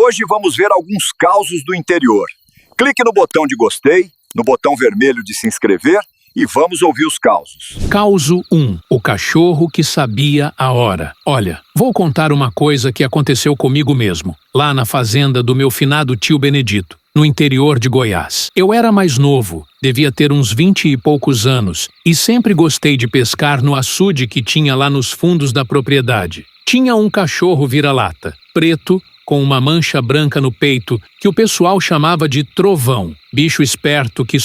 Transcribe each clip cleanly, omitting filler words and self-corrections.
Hoje vamos ver alguns causos do interior. Clique no botão de gostei, no botão vermelho de se inscrever e vamos ouvir os causos. Causo 1. O cachorro que sabia a hora. Olha, vou contar uma coisa que aconteceu comigo mesmo, lá na fazenda do meu finado tio Benedito, no interior de Goiás. Eu era mais novo, devia ter uns 20 e poucos anos, e sempre gostei de pescar no açude que tinha lá nos fundos da propriedade. Tinha um cachorro vira-lata, preto, com uma mancha branca no peito, que o pessoal chamava de Trovão. Bicho esperto que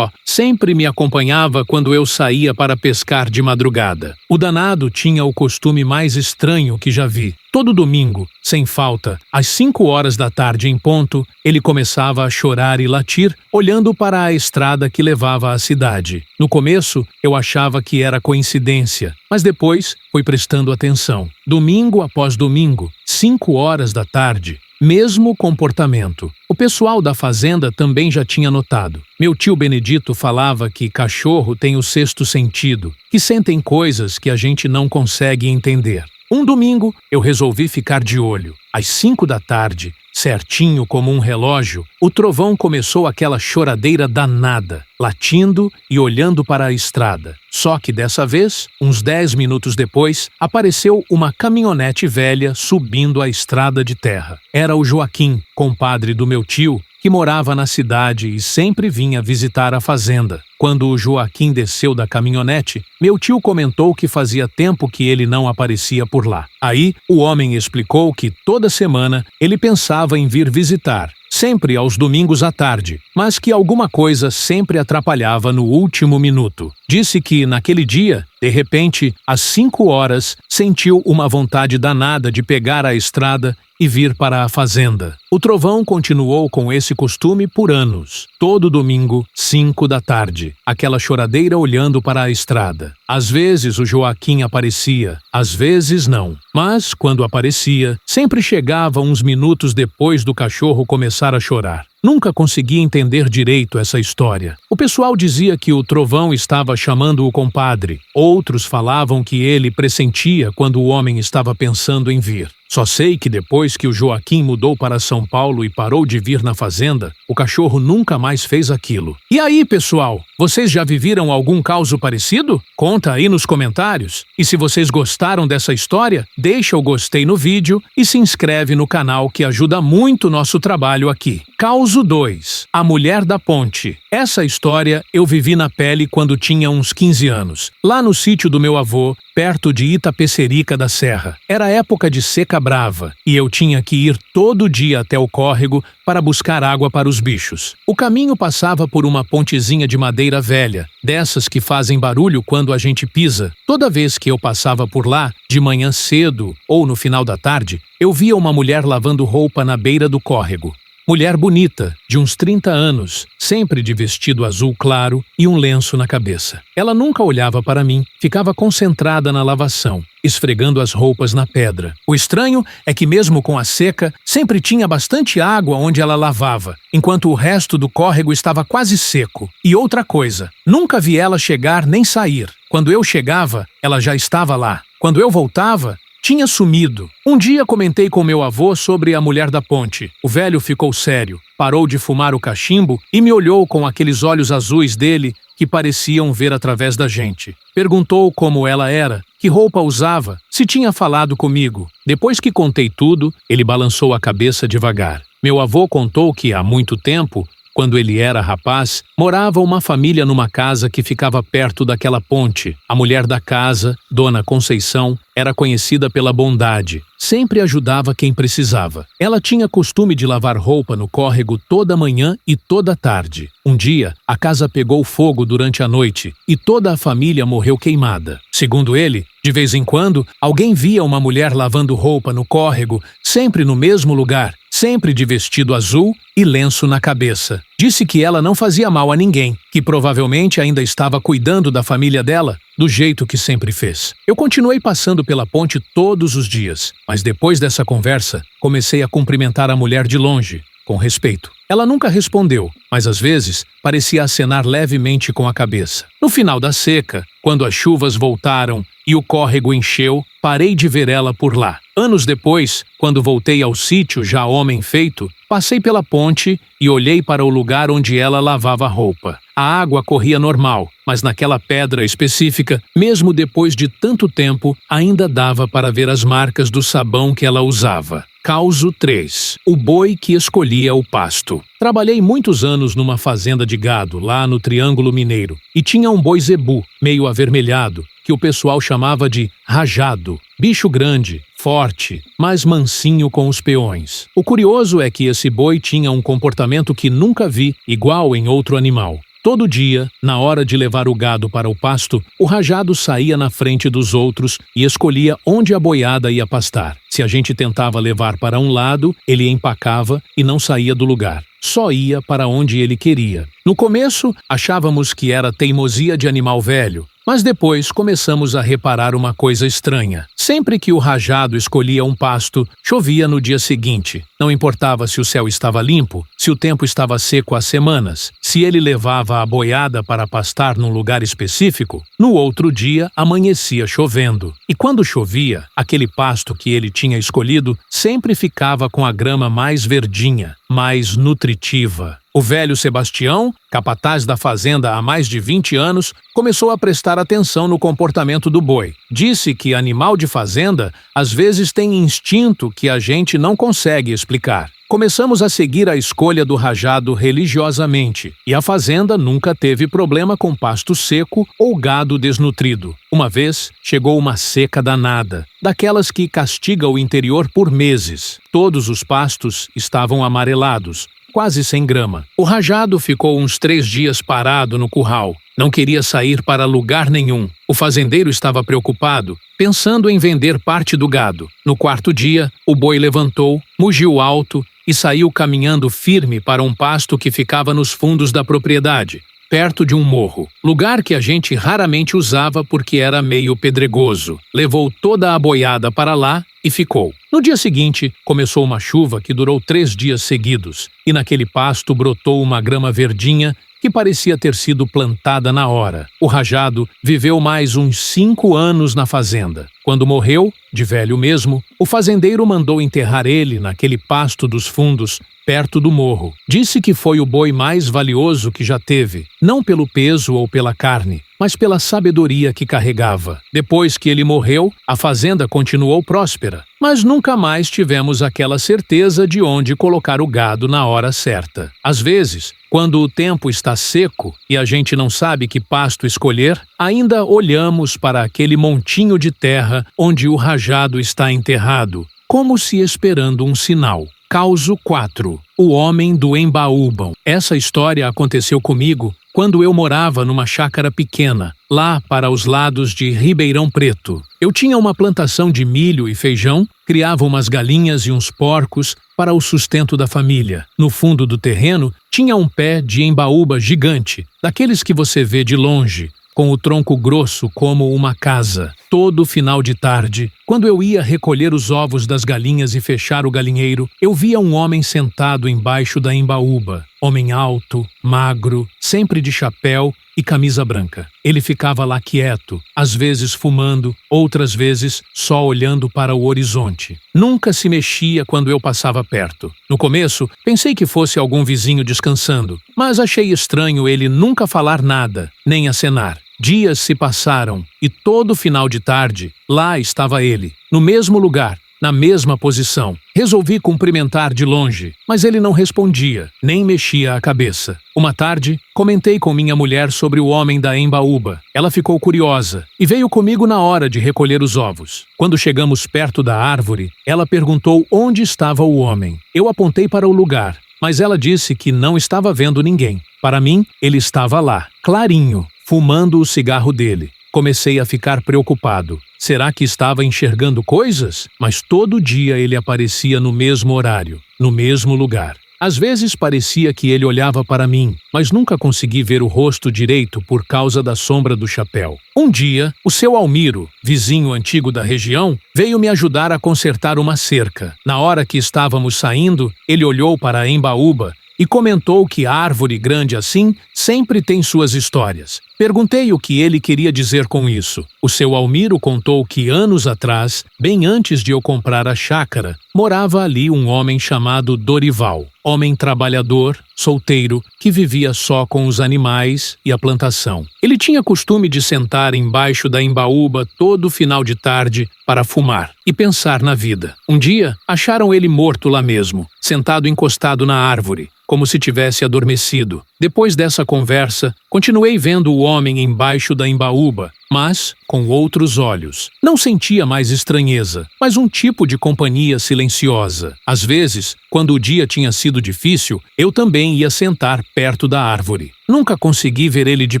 sempre me acompanhava quando eu saía para pescar de madrugada. O danado tinha o costume mais estranho que já vi. Todo domingo, sem falta, às 5 horas da tarde em ponto, ele começava a chorar e latir, olhando para a estrada que levava à cidade. No começo, eu achava que era coincidência, mas depois fui prestando atenção. Domingo após domingo, 5 horas da tarde, mesmo comportamento. O pessoal da fazenda também já tinha notado. Meu tio Benedito falava que cachorro tem o sexto sentido, que sentem coisas que a gente não consegue entender. Um domingo, eu resolvi ficar de olho. Às 5 da tarde, certinho como um relógio, o Trovão começou aquela choradeira danada, latindo e olhando para a estrada. Só que dessa vez, uns 10 minutos depois, apareceu uma caminhonete velha subindo a estrada de terra. Era o Joaquim, compadre do meu tio, que morava na cidade e sempre vinha visitar a fazenda. Quando o Joaquim desceu da caminhonete, meu tio comentou que fazia tempo que ele não aparecia por lá. Aí, o homem explicou que toda semana ele pensava em vir visitar, sempre aos domingos à tarde, mas que alguma coisa sempre atrapalhava no último minuto. Disse que, naquele dia, de repente, às 5 horas, sentiu uma vontade danada de pegar a estrada e vir para a fazenda. O Trovão continuou com esse costume por anos. Todo domingo, 5 da tarde, aquela choradeira olhando para a estrada. Às vezes o Joaquim aparecia, às vezes não. Mas, quando aparecia, sempre chegava uns minutos depois do cachorro começar a chorar. Nunca consegui entender direito essa história. O pessoal dizia que o Trovão estava chamando o compadre. Outros falavam que ele pressentia quando o homem estava pensando em vir. Só sei que depois que o Joaquim mudou para São Paulo e parou de vir na fazenda, o cachorro nunca mais fez aquilo. E aí, pessoal? Vocês já viveram algum caso parecido? Conta aí nos comentários. E se vocês gostaram dessa história, deixa o gostei no vídeo e se inscreve no canal que ajuda muito o nosso trabalho aqui. Causo 2. A Mulher da Ponte. Essa história eu vivi na pele quando tinha uns 15 anos, lá no sítio do meu avô, perto de Itapecerica da Serra. Era época de seca brava e eu tinha que ir todo dia até o córrego para buscar água para os bichos. O caminho passava por uma pontezinha de madeira velha, dessas que fazem barulho quando a gente pisa. Toda vez que eu passava por lá, de manhã cedo ou no final da tarde, eu via uma mulher lavando roupa na beira do córrego. Mulher bonita, de uns 30 anos, sempre de vestido azul claro e um lenço na cabeça. Ela nunca olhava para mim, ficava concentrada na lavação, esfregando as roupas na pedra. O estranho é que mesmo com a seca, sempre tinha bastante água onde ela lavava, enquanto o resto do córrego estava quase seco. E outra coisa, nunca vi ela chegar nem sair. Quando eu chegava, ela já estava lá. Quando eu voltava, tinha sumido. Um dia comentei com meu avô sobre a Mulher da Ponte. O velho ficou sério, parou de fumar o cachimbo e me olhou com aqueles olhos azuis dele que pareciam ver através da gente. Perguntou como ela era, que roupa usava, se tinha falado comigo. Depois que contei tudo, ele balançou a cabeça devagar. Meu avô contou que há muito tempo, quando ele era rapaz, morava uma família numa casa que ficava perto daquela ponte. A mulher da casa, Dona Conceição, era conhecida pela bondade. Sempre ajudava quem precisava. Ela tinha costume de lavar roupa no córrego toda manhã e toda tarde. Um dia, a casa pegou fogo durante a noite e toda a família morreu queimada. Segundo ele, de vez em quando, alguém via uma mulher lavando roupa no córrego, sempre no mesmo lugar, sempre de vestido azul e lenço na cabeça. Disse que ela não fazia mal a ninguém, que provavelmente ainda estava cuidando da família dela, do jeito que sempre fez. Eu continuei passando pela ponte todos os dias, mas depois dessa conversa, comecei a cumprimentar a mulher de longe, com respeito. Ela nunca respondeu, mas às vezes parecia acenar levemente com a cabeça. No final da seca, quando as chuvas voltaram e o córrego encheu, parei de ver ela por lá. Anos depois, quando voltei ao sítio já homem feito, passei pela ponte e olhei para o lugar onde ela lavava roupa. A água corria normal, mas naquela pedra específica, mesmo depois de tanto tempo, ainda dava para ver as marcas do sabão que ela usava. Causo 3. O boi que escolhia o pasto. Trabalhei muitos anos numa fazenda de gado, lá no Triângulo Mineiro, e tinha um boi zebu, meio avermelhado, que o pessoal chamava de rajado. Bicho grande, forte, mas mansinho com os peões. O curioso é que esse boi tinha um comportamento que nunca vi igual em outro animal. Todo dia, na hora de levar o gado para o pasto, o rajado saía na frente dos outros e escolhia onde a boiada ia pastar. Se a gente tentava levar para um lado, ele empacava e não saía do lugar. Só ia para onde ele queria. No começo, achávamos que era teimosia de animal velho, mas depois começamos a reparar uma coisa estranha. Sempre que o rajado escolhia um pasto, chovia no dia seguinte. Não importava se o céu estava limpo, se o tempo estava seco há semanas, se ele levava a boiada para pastar num lugar específico, no outro dia amanhecia chovendo. E quando chovia, aquele pasto que ele tinha escolhido sempre ficava com a grama mais verdinha, mais nutritiva. O velho Sebastião, capataz da fazenda há mais de 20 anos, começou a prestar atenção no comportamento do boi. Disse que animal de fazenda às vezes tem instinto que a gente não consegue explicar. Começamos a seguir a escolha do rajado religiosamente, e a fazenda nunca teve problema com pasto seco ou gado desnutrido. Uma vez, chegou uma seca danada, daquelas que castiga o interior por meses. Todos os pastos estavam amarelados, quase sem grama. O rajado ficou uns 3 dias parado no curral. Não queria sair para lugar nenhum. O fazendeiro estava preocupado, pensando em vender parte do gado. No 4º dia, o boi levantou, mugiu alto e saiu caminhando firme para um pasto que ficava nos fundos da propriedade, perto de um morro, lugar que a gente raramente usava porque era meio pedregoso. Levou toda a boiada para lá e ficou. No dia seguinte, começou uma chuva que durou 3 dias seguidos, e naquele pasto brotou uma grama verdinha que parecia ter sido plantada na hora. O rajado viveu mais uns 5 anos na fazenda. Quando morreu, de velho mesmo, o fazendeiro mandou enterrar ele naquele pasto dos fundos, perto do morro. Disse que foi o boi mais valioso que já teve, não pelo peso ou pela carne, mas pela sabedoria que carregava. Depois que ele morreu, a fazenda continuou próspera, mas nunca mais tivemos aquela certeza de onde colocar o gado na hora certa. Às vezes, quando o tempo está seco e a gente não sabe que pasto escolher, ainda olhamos para aquele montinho de terra onde o rajado está enterrado, como se esperando um sinal. Causo 4. O homem do Embaúba. Essa história aconteceu comigo quando eu morava numa chácara pequena, lá para os lados de Ribeirão Preto. Eu tinha uma plantação de milho e feijão, criava umas galinhas e uns porcos para o sustento da família. No fundo do terreno tinha um pé de embaúba gigante, daqueles que você vê de longe, com o tronco grosso como uma casa. Todo final de tarde, quando eu ia recolher os ovos das galinhas e fechar o galinheiro, eu via um homem sentado embaixo da embaúba. Homem alto, magro, sempre de chapéu e camisa branca. Ele ficava lá quieto, às vezes fumando, outras vezes só olhando para o horizonte. Nunca se mexia quando eu passava perto. No começo, pensei que fosse algum vizinho descansando, mas achei estranho ele nunca falar nada, nem acenar. Dias se passaram e todo final de tarde, lá estava ele, no mesmo lugar, na mesma posição. Resolvi cumprimentar de longe, mas ele não respondia, nem mexia a cabeça. Uma tarde, comentei com minha mulher sobre o homem da embaúba. Ela ficou curiosa e veio comigo na hora de recolher os ovos. Quando chegamos perto da árvore, ela perguntou onde estava o homem. Eu apontei para o lugar, mas ela disse que não estava vendo ninguém. Para mim, ele estava lá, clarinho, fumando o cigarro dele. Comecei a ficar preocupado. Será que estava enxergando coisas? Mas todo dia ele aparecia no mesmo horário, no mesmo lugar. Às vezes parecia que ele olhava para mim, mas nunca consegui ver o rosto direito por causa da sombra do chapéu. Um dia, o seu Almiro, vizinho antigo da região, veio me ajudar a consertar uma cerca. Na hora que estávamos saindo, ele olhou para a Embaúba e comentou que árvore grande assim sempre tem suas histórias. Perguntei o que ele queria dizer com isso. O seu Almiro contou que anos atrás, bem antes de eu comprar a chácara, morava ali um homem chamado Dorival. Homem trabalhador, solteiro, que vivia só com os animais e a plantação. Ele tinha costume de sentar embaixo da embaúba todo final de tarde para fumar e pensar na vida. Um dia, acharam ele morto lá mesmo, sentado encostado na árvore, como se tivesse adormecido. Depois dessa conversa, continuei vendo o homem embaixo da embaúba, mas com outros olhos. Não sentia mais estranheza, mas um tipo de companhia silenciosa. Às vezes, quando o dia tinha sido difícil, eu também ia sentar perto da árvore. Nunca consegui ver ele de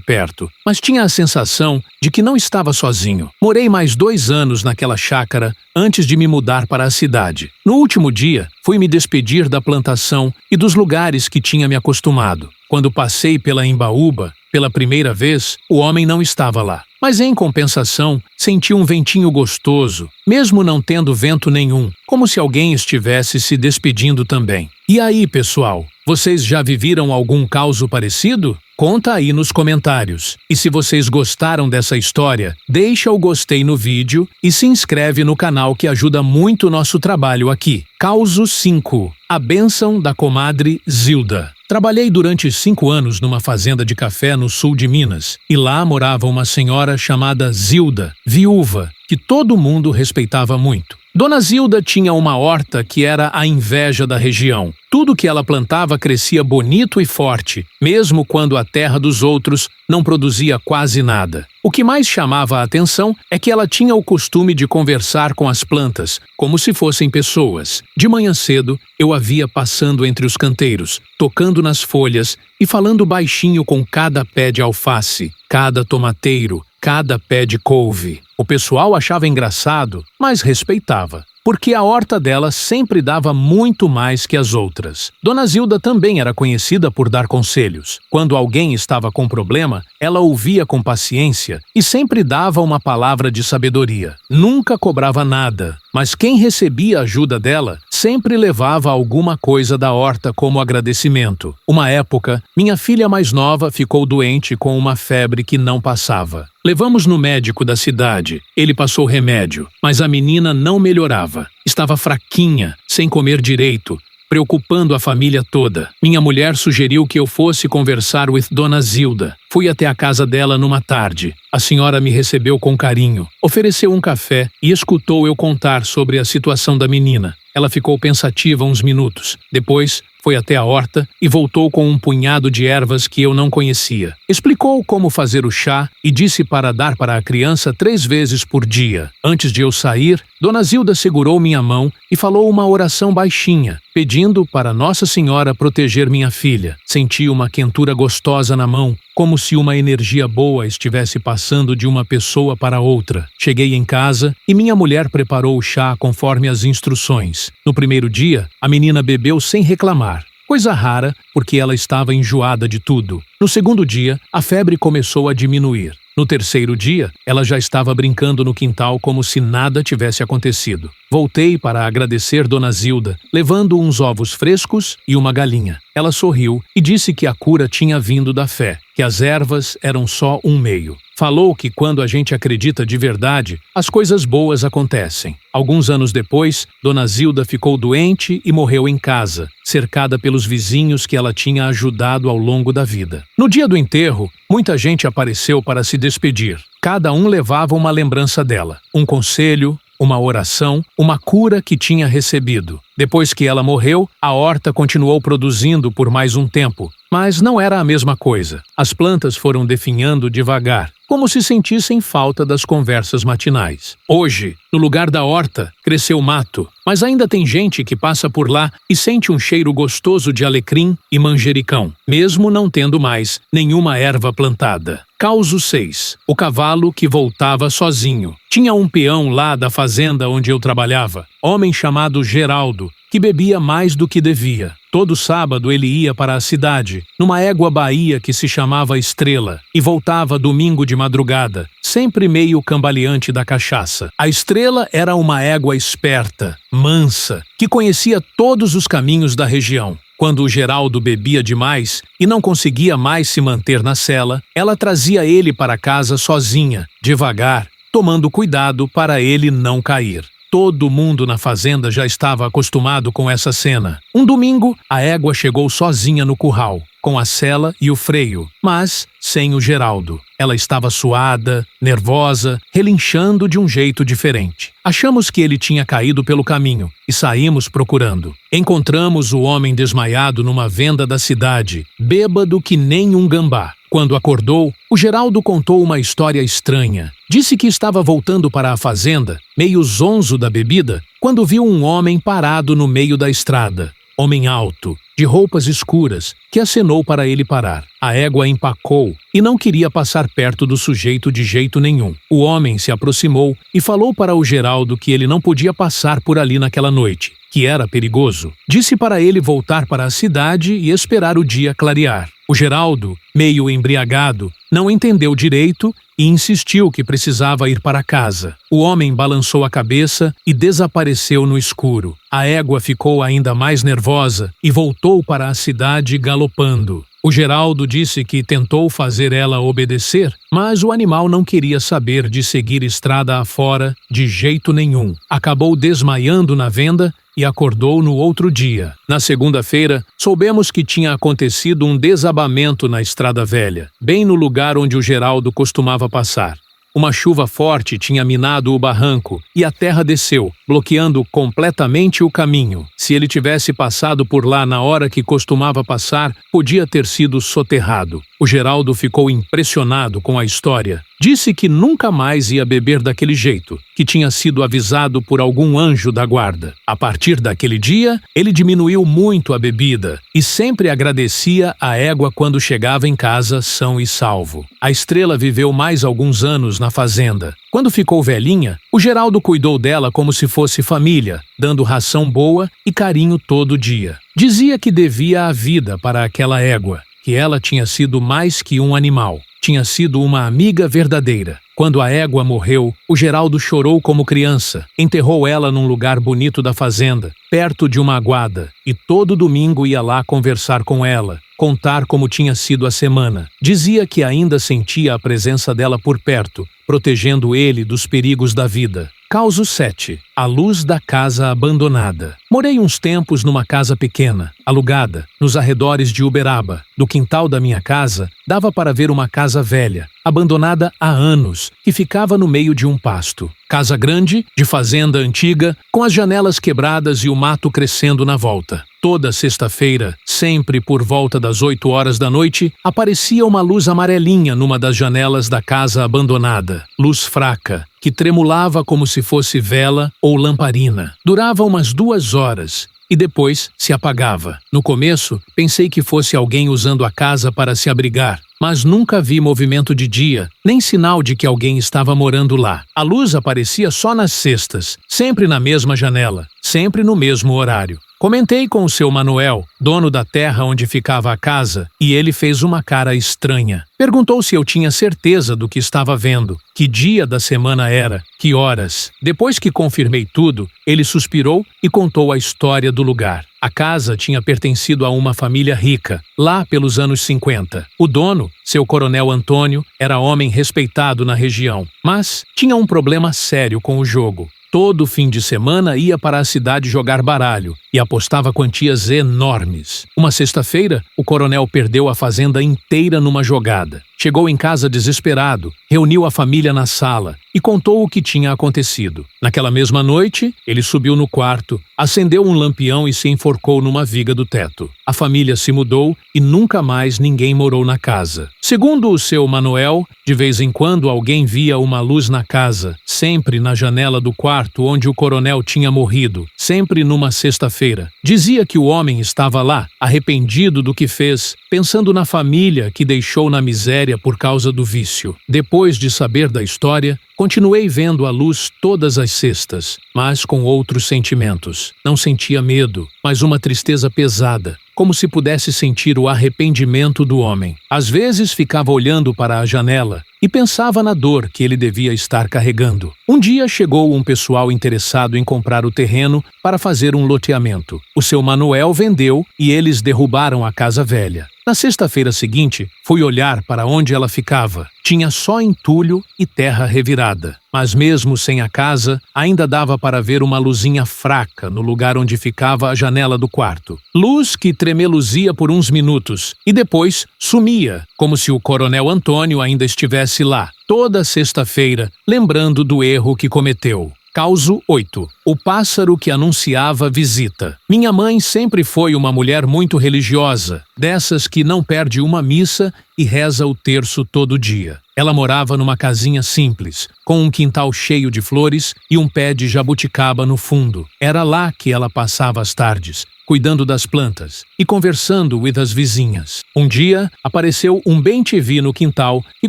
perto, mas tinha a sensação de que não estava sozinho. Morei mais 2 anos naquela chácara antes de me mudar para a cidade. No último dia, fui me despedir da plantação e dos lugares que tinha me acostumado. Quando passei pela embaúba, pela primeira vez, o homem não estava lá. Mas em compensação, senti um ventinho gostoso, mesmo não tendo vento nenhum, como se alguém estivesse se despedindo também. E aí, pessoal, vocês já viveram algum caos parecido? Conta aí nos comentários. E se vocês gostaram dessa história, deixa o gostei no vídeo e se inscreve no canal que ajuda muito o nosso trabalho aqui. Causo 5. A bênção da comadre Zilda. Trabalhei durante 5 anos numa fazenda de café no sul de Minas, e lá morava uma senhora chamada Zilda, viúva, que todo mundo respeitava muito. Dona Zilda tinha uma horta que era a inveja da região. Tudo que ela plantava crescia bonito e forte, mesmo quando a terra dos outros não produzia quase nada. O que mais chamava a atenção é que ela tinha o costume de conversar com as plantas, como se fossem pessoas. De manhã cedo, eu a via passando entre os canteiros, tocando nas folhas e falando baixinho com cada pé de alface, cada tomateiro, cada pé de couve. O pessoal achava engraçado, mas respeitava, porque a horta dela sempre dava muito mais que as outras. Dona Zilda também era conhecida por dar conselhos. Quando alguém estava com problema, ela ouvia com paciência e sempre dava uma palavra de sabedoria. Nunca cobrava nada, mas quem recebia a ajuda dela sempre levava alguma coisa da horta como agradecimento. Uma época, minha filha mais nova ficou doente com uma febre que não passava. Levamos no médico da cidade. Ele passou remédio, mas a menina não melhorava. Estava fraquinha, sem comer direito, preocupando a família toda. Minha mulher sugeriu que eu fosse conversar com Dona Zilda. Fui até a casa dela numa tarde. A senhora me recebeu com carinho, ofereceu um café e escutou eu contar sobre a situação da menina. Ela ficou pensativa uns minutos. Depois, foi até a horta e voltou com um punhado de ervas que eu não conhecia. Explicou como fazer o chá e disse para dar para a criança 3 vezes por dia. Antes de eu sair, Dona Zilda segurou minha mão e falou uma oração baixinha, pedindo para Nossa Senhora proteger minha filha. Senti uma quentura gostosa na mão, como se uma energia boa estivesse passando de uma pessoa para outra. Cheguei em casa e minha mulher preparou o chá conforme as instruções. No primeiro dia, a menina bebeu sem reclamar. Coisa rara, porque ela estava enjoada de tudo. No segundo dia, a febre começou a diminuir. No terceiro dia, ela já estava brincando no quintal como se nada tivesse acontecido. Voltei para agradecer Dona Zilda, levando uns ovos frescos e uma galinha. Ela sorriu e disse que a cura tinha vindo da fé, que as ervas eram só um meio. Falou que quando a gente acredita de verdade, as coisas boas acontecem. Alguns anos depois, Dona Zilda ficou doente e morreu em casa, cercada pelos vizinhos que ela tinha ajudado ao longo da vida. No dia do enterro, muita gente apareceu para se despedir. Cada um levava uma lembrança dela, um conselho, uma oração, uma cura que tinha recebido. Depois que ela morreu, a horta continuou produzindo por mais um tempo, mas não era a mesma coisa. As plantas foram definhando devagar, como se sentissem falta das conversas matinais. Hoje, no lugar da horta, cresceu mato, mas ainda tem gente que passa por lá e sente um cheiro gostoso de alecrim e manjericão, mesmo não tendo mais nenhuma erva plantada. Causo 6. O cavalo que voltava sozinho. Tinha um peão lá da fazenda onde eu trabalhava. homem chamado Geraldo, que bebia mais do que devia. Todo sábado ele ia para a cidade, numa égua baía que se chamava Estrela, e voltava domingo de madrugada, sempre meio cambaleante da cachaça. A Estrela era uma égua esperta, mansa, que conhecia todos os caminhos da região. Quando o Geraldo bebia demais e não conseguia mais se manter na cela, ela trazia ele para casa sozinha, devagar, tomando cuidado para ele não cair. Todo mundo na fazenda já estava acostumado com essa cena. Um domingo, a égua chegou sozinha no curral, com a sela e o freio, mas sem o Geraldo. Ela estava suada, nervosa, relinchando de um jeito diferente. Achamos que ele tinha caído pelo caminho e saímos procurando. Encontramos o homem desmaiado numa venda da cidade, bêbado que nem um gambá. Quando acordou, o Geraldo contou uma história estranha. Disse que estava voltando para a fazenda, meio zonzo da bebida, quando viu um homem parado no meio da estrada. Homem alto, de roupas escuras, que acenou para ele parar. A égua empacou e não queria passar perto do sujeito de jeito nenhum. O homem se aproximou e falou para o Geraldo que ele não podia passar por ali naquela noite, que era perigoso. Disse para ele voltar para a cidade e esperar o dia clarear. O Geraldo, meio embriagado, não entendeu direito e insistiu que precisava ir para casa. O homem balançou a cabeça e desapareceu no escuro. A égua ficou ainda mais nervosa e voltou para a cidade galopando. O Geraldo disse que tentou fazer ela obedecer, mas o animal não queria saber de seguir estrada afora de jeito nenhum. Acabou desmaiando na venda e acordou no outro dia. Na segunda-feira, soubemos que tinha acontecido um desabamento na estrada velha, bem no lugar onde o Geraldo costumava passar. Uma chuva forte tinha minado o barranco e a terra desceu, bloqueando completamente o caminho. Se ele tivesse passado por lá na hora que costumava passar, podia ter sido soterrado. O Geraldo ficou impressionado com a história. Disse que nunca mais ia beber daquele jeito, que tinha sido avisado por algum anjo da guarda. A partir daquele dia, ele diminuiu muito a bebida e sempre agradecia a égua quando chegava em casa são e salvo. A Estrela viveu mais alguns anos na fazenda. Quando ficou velhinha, o Geraldo cuidou dela como se fosse família, dando ração boa e carinho todo dia. Dizia que devia a vida para aquela égua, que ela tinha sido mais que um animal. Tinha sido uma amiga verdadeira. Quando a égua morreu, o Geraldo chorou como criança. Enterrou ela num lugar bonito da fazenda, perto de uma aguada, e todo domingo ia lá conversar com ela, contar como tinha sido a semana. Dizia que ainda sentia a presença dela por perto, protegendo ele dos perigos da vida. Causo 7. A luz da casa abandonada. Morei uns tempos numa casa pequena, alugada, nos arredores de Uberaba. Do quintal da minha casa, dava para ver uma casa velha, abandonada há anos, que ficava no meio de um pasto. Casa grande, de fazenda antiga, com as janelas quebradas e o mato crescendo na volta. Toda sexta-feira, sempre por volta das 8 horas da noite, aparecia uma luz amarelinha numa das janelas da casa abandonada. Luz fraca, que tremulava como se fosse vela ou lamparina. Durava umas 2 horas e depois se apagava. No começo, pensei que fosse alguém usando a casa para se abrigar, mas nunca vi movimento de dia, nem sinal de que alguém estava morando lá. A luz aparecia só nas sextas, sempre na mesma janela, sempre no mesmo horário. Comentei com o seu Manuel, dono da terra onde ficava a casa, e ele fez uma cara estranha. Perguntou se eu tinha certeza do que estava vendo, que dia da semana era, que horas. Depois que confirmei tudo, ele suspirou e contou a história do lugar. A casa tinha pertencido a uma família rica, lá pelos anos 50. O dono, seu coronel Antônio, era homem respeitado na região, mas tinha um problema sério com o jogo. Todo fim de semana ia para a cidade jogar baralho e apostava quantias enormes. Uma sexta-feira, o coronel perdeu a fazenda inteira numa jogada. Chegou em casa desesperado, reuniu a família na sala e contou o que tinha acontecido. Naquela mesma noite, ele subiu no quarto, acendeu um lampião e se enforcou numa viga do teto. A família se mudou e nunca mais ninguém morou na casa. Segundo o seu Manuel, de vez em quando alguém via uma luz na casa, sempre na janela do quarto onde o coronel tinha morrido, sempre numa sexta-feira. Dizia que o homem estava lá, arrependido do que fez, pensando na família que deixou na miséria por causa do vício. Depois de saber da história, Continuei vendo a luz todas as sextas, mas com outros sentimentos. Não sentia medo, mas uma tristeza pesada, como se pudesse sentir o arrependimento do homem. Às vezes ficava olhando para a janela e pensava na dor que ele devia estar carregando. Um dia chegou um pessoal interessado em comprar o terreno para fazer um loteamento. O seu Manuel vendeu e eles derrubaram a casa velha. Na sexta-feira seguinte, fui olhar para onde ela ficava. Tinha só entulho e terra revirada. Mas mesmo sem a casa, ainda dava para ver uma luzinha fraca no lugar onde ficava a janela do quarto. Luz que tremeluzia por uns minutos e depois sumia, como se o coronel Antônio ainda estivesse lá, toda sexta-feira, lembrando do erro que cometeu. Causo 8. O pássaro que anunciava visita. Minha mãe sempre foi uma mulher muito religiosa, dessas que não perde uma missa e reza o terço todo dia. Ela morava numa casinha simples, com um quintal cheio de flores e um pé de jabuticaba no fundo. Era lá que ela passava as tardes, cuidando das plantas e conversando com as vizinhas. Um dia, apareceu um bem-te-vi no quintal e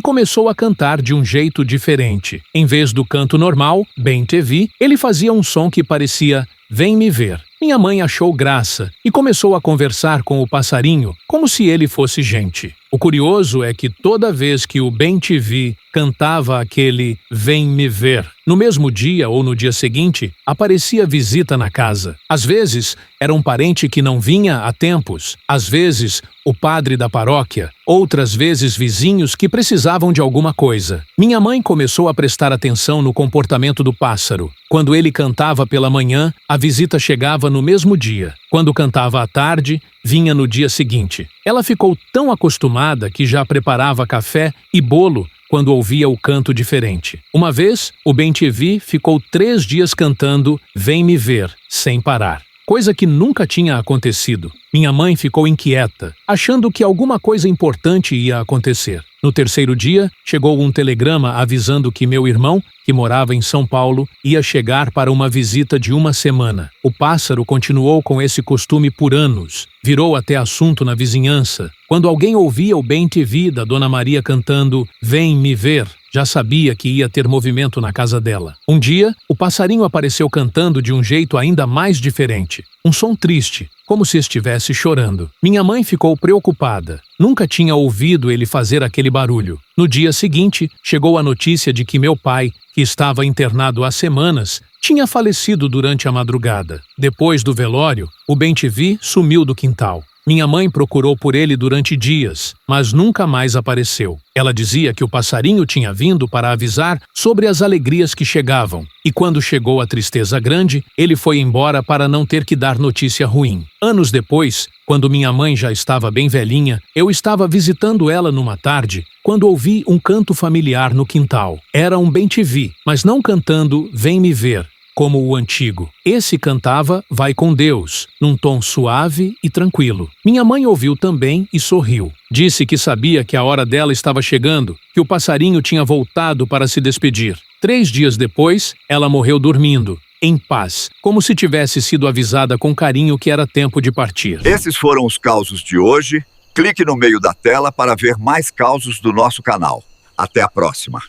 começou a cantar de um jeito diferente. Em vez do canto normal, bem-te-vi, ele fazia um som que parecia "Vem me ver". Minha mãe achou graça e começou a conversar com o passarinho como se ele fosse gente. O curioso é que toda vez que o bem-te-vi cantava aquele "Vem me ver", no mesmo dia ou no dia seguinte, aparecia visita na casa. Às vezes, era um parente que não vinha há tempos. Às vezes, o padre da paróquia. Outras vezes, vizinhos que precisavam de alguma coisa. Minha mãe começou a prestar atenção no comportamento do pássaro. Quando ele cantava pela manhã, a visita chegava no mesmo dia. Quando cantava à tarde, vinha no dia seguinte. Ela ficou tão acostumada que já preparava café e bolo quando ouvia o canto diferente. Uma vez, o bem-te-vi ficou 3 dias cantando "Vem me ver", sem parar. Coisa que nunca tinha acontecido. Minha mãe ficou inquieta, achando que alguma coisa importante ia acontecer. No terceiro dia, chegou um telegrama avisando que meu irmão, que morava em São Paulo, ia chegar para uma visita de 1 semana. O pássaro continuou com esse costume por anos. Virou até assunto na vizinhança. Quando alguém ouvia o bem-te-vi da Dona Maria cantando "Vem me ver", já sabia que ia ter movimento na casa dela. Um dia, o passarinho apareceu cantando de um jeito ainda mais diferente. Um som triste, como se estivesse chorando. Minha mãe ficou preocupada. Nunca tinha ouvido ele fazer aquele barulho. No dia seguinte, chegou a notícia de que meu pai, que estava internado há semanas, tinha falecido durante a madrugada. Depois do velório, o bem-te-vi sumiu do quintal. Minha mãe procurou por ele durante dias, mas nunca mais apareceu. Ela dizia que o passarinho tinha vindo para avisar sobre as alegrias que chegavam, e quando chegou a tristeza grande, ele foi embora para não ter que dar notícia ruim. Anos depois, quando minha mãe já estava bem velhinha, eu estava visitando ela numa tarde, quando ouvi um canto familiar no quintal. Era um bem-te-vi, mas não cantando "Vem me ver", como o antigo. Esse cantava "Vai com Deus", num tom suave e tranquilo. Minha mãe ouviu também e sorriu. Disse que sabia que a hora dela estava chegando, que o passarinho tinha voltado para se despedir. 3 dias depois, ela morreu dormindo, em paz, como se tivesse sido avisada com carinho que era tempo de partir. Esses foram os causos de hoje. Clique no meio da tela para ver mais causos do nosso canal. Até a próxima.